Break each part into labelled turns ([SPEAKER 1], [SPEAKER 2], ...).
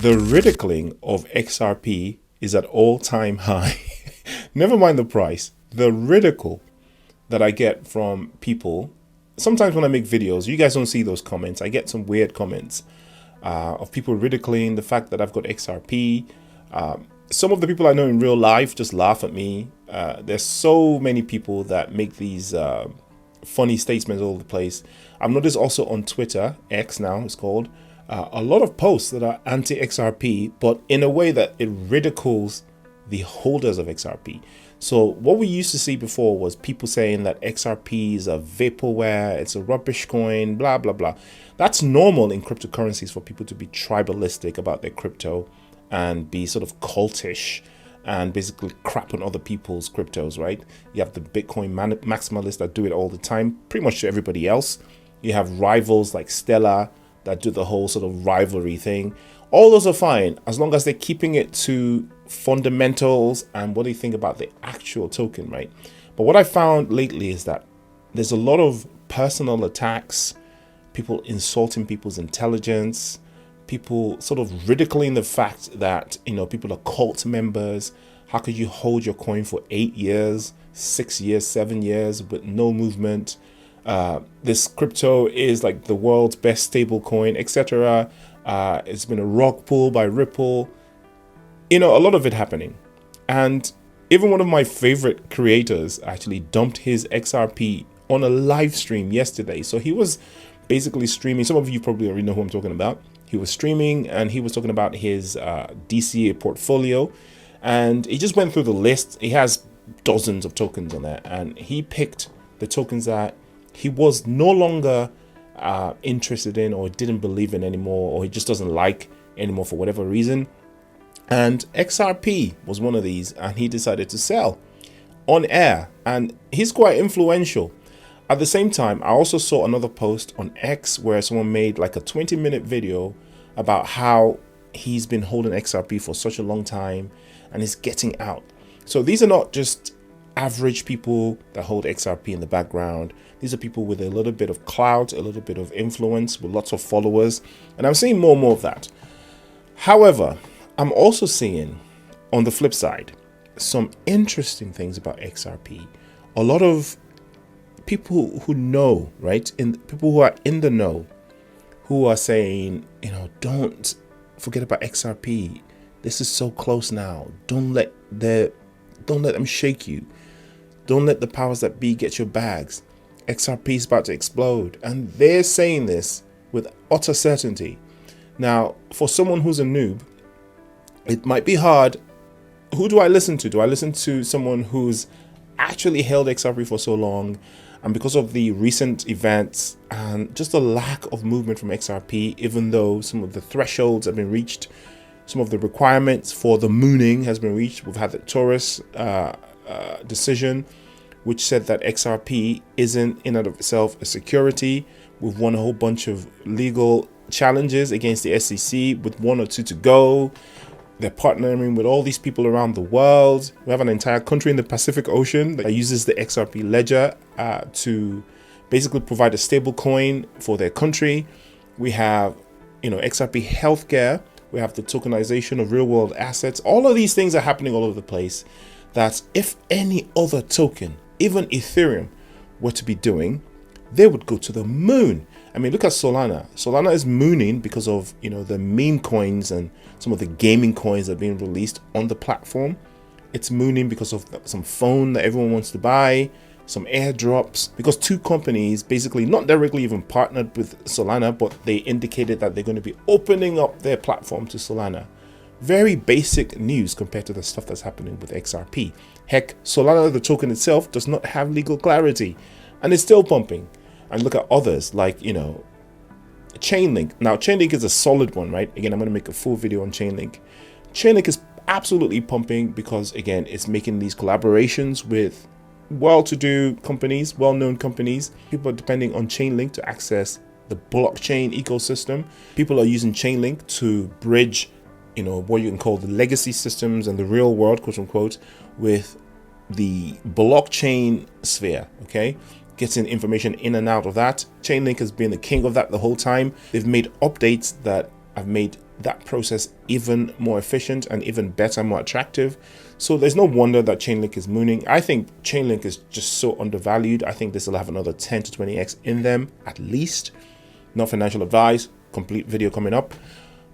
[SPEAKER 1] The ridiculing of XRP is at all-time high. Never mind the price. The ridicule that I get from people, sometimes when I make videos, you guys don't see those comments. I get some weird comments of people ridiculing the fact that I've got XRP. Some of the people I know in real life just laugh at me. There's so many people that make these funny statements all over the place. I've noticed also on Twitter, X now it's called, a lot of posts that are anti-XRP, but in a way that it ridicules the holders of XRP. So what we used to see before was people saying that XRP is a vaporware, it's a rubbish coin, blah, blah, blah. That's normal in cryptocurrencies for people to be tribalistic about their crypto and be sort of cultish and basically crap on other people's cryptos, right? You have the Bitcoin maximalists that do it all the time, pretty much to everybody else. You have rivals like Stellar that do the whole sort of rivalry thing. All those are fine as long as they're keeping it to fundamentals and what they think about the actual token, right? But what I found lately is that there's a lot of personal attacks, people insulting people's intelligence, people sort of ridiculing the fact that, you know, people are cult members. How could you hold your coin for 8 years, 6 years, 7 years with no movement? This crypto is like the world's best stable coin, etc. It's been a rug pull by Ripple. You know, a lot of it happening. And even one of my favorite creators actually dumped his XRP on a live stream yesterday. So he was basically streaming. Some of you probably already know who I'm talking about. He was streaming and he was talking about his DCA portfolio. And he just went through the list. He has dozens of tokens on there. And he picked the tokens that he was no longer interested in or didn't believe in anymore, or he just doesn't like anymore for whatever reason. And XRP was one of these, and he decided to sell on air, and he's quite influential. At the same time, I also saw another post on X where someone made like a 20-minute video about how he's been holding XRP for such a long time and is getting out. So these are not just average people that hold XRP in the background. These are people with a little bit of clout, a little bit of influence, with lots of followers, and I'm seeing more and more of that. However, I'm also seeing, on the flip side, some interesting things about XRP. A lot of people who know, right? People who are in the know, who are saying, you know, don't forget about XRP. This is so close now. Don't let them shake you. Don't let the powers that be get your bags. XRP is about to explode. And they're saying this with utter certainty. Now, for someone who's a noob, it might be hard. Who do I listen to? Do I listen to someone who's actually held XRP for so long, and because of the recent events and just a lack of movement from XRP, even though some of the thresholds have been reached, some of the requirements for the mooning has been reached. We've had the Taurus decision, which said that XRP isn't in and of itself a security. We've won a whole bunch of legal challenges against the SEC with 1 or 2 to go. They're partnering with all these people around the world. We have an entire country in the Pacific Ocean that uses the XRP ledger to basically provide a stable coin for their country. We have, you know, XRP healthcare. We have the tokenization of real world assets. All of these things are happening all over the place that if any other token, even Ethereum, were to be doing, they would go to the moon. I mean, look at Solana. Solana is mooning because of, you know, the meme coins and some of the gaming coins that are being released on the platform. It's mooning because of some phone that everyone wants to buy, some airdrops, because 2 companies basically not directly even partnered with Solana, but they indicated that they're going to be opening up their platform to Solana. Very basic news compared to the stuff that's happening with XRP. Heck, Solana, the token itself, does not have legal clarity, and it's still pumping. And look at others like, you know, Chainlink. Now, Chainlink is a solid one, right? Again, I'm going to make a full video on Chainlink. Chainlink is absolutely pumping because, again, it's making these collaborations with well-to-do companies, well-known companies. People are depending on Chainlink to access the blockchain ecosystem. People are using Chainlink to bridge, you know, what you can call the legacy systems and the real world, quote unquote, with the blockchain sphere, okay? Getting information in and out of that. Chainlink has been the king of that the whole time. They've made updates that have made that process even more efficient and even better, more attractive. So there's no wonder that Chainlink is mooning. I think Chainlink is just so undervalued. I think this will have another 10 to 20x in them at least. Not financial advice, complete video coming up.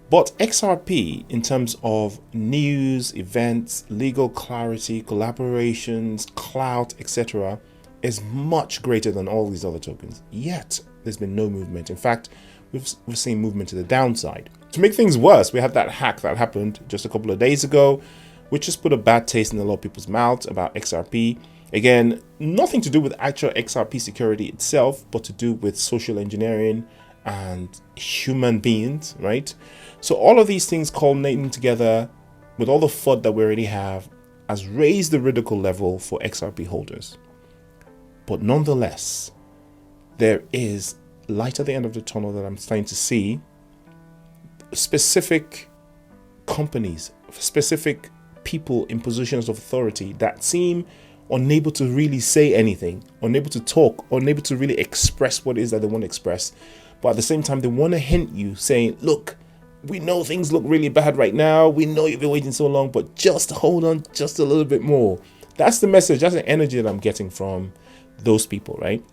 [SPEAKER 1] But XRP, in terms of news, events, legal clarity, collaborations, clout, etc., is much greater than all these other tokens. Yet there's been no movement. In fact, we've seen movement to the downside. To make things worse, we had that hack that happened just a couple of days ago, which just put a bad taste in a lot of people's mouths about XRP. Again, nothing to do with actual XRP security itself, but to do with social engineering and human beings, right? So all of these things culminating together with all the FUD that we already have has raised the ridicule level for XRP holders. But nonetheless, there is light at the end of the tunnel that I'm starting to see. Specific companies, specific people in positions of authority that seem unable to really say anything, unable to talk, unable to really express what it is that they want to express. But at the same time, they want to hint you saying, look, we know things look really bad right now. We know you've been waiting so long, but just hold on just a little bit more. That's the message. That's the energy that I'm getting from those people, right?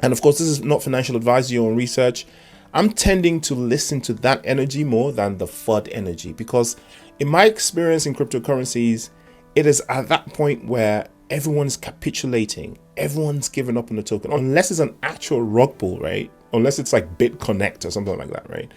[SPEAKER 1] And of course, this is not financial advice, your own research. I'm tending to listen to that energy more than the FUD energy, because in my experience in cryptocurrencies, it is at that point where everyone's capitulating, everyone's giving up on the token, unless it's an actual rug pull, right? Unless it's like BitConnect or something like that, right?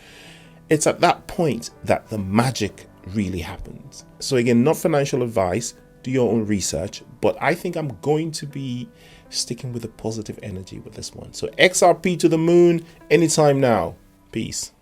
[SPEAKER 1] It's at that point that the magic really happens. So again, not financial advice, do your own research, but I think I'm going to be sticking with the positive energy with this one. So XRP to the moon anytime now. Peace.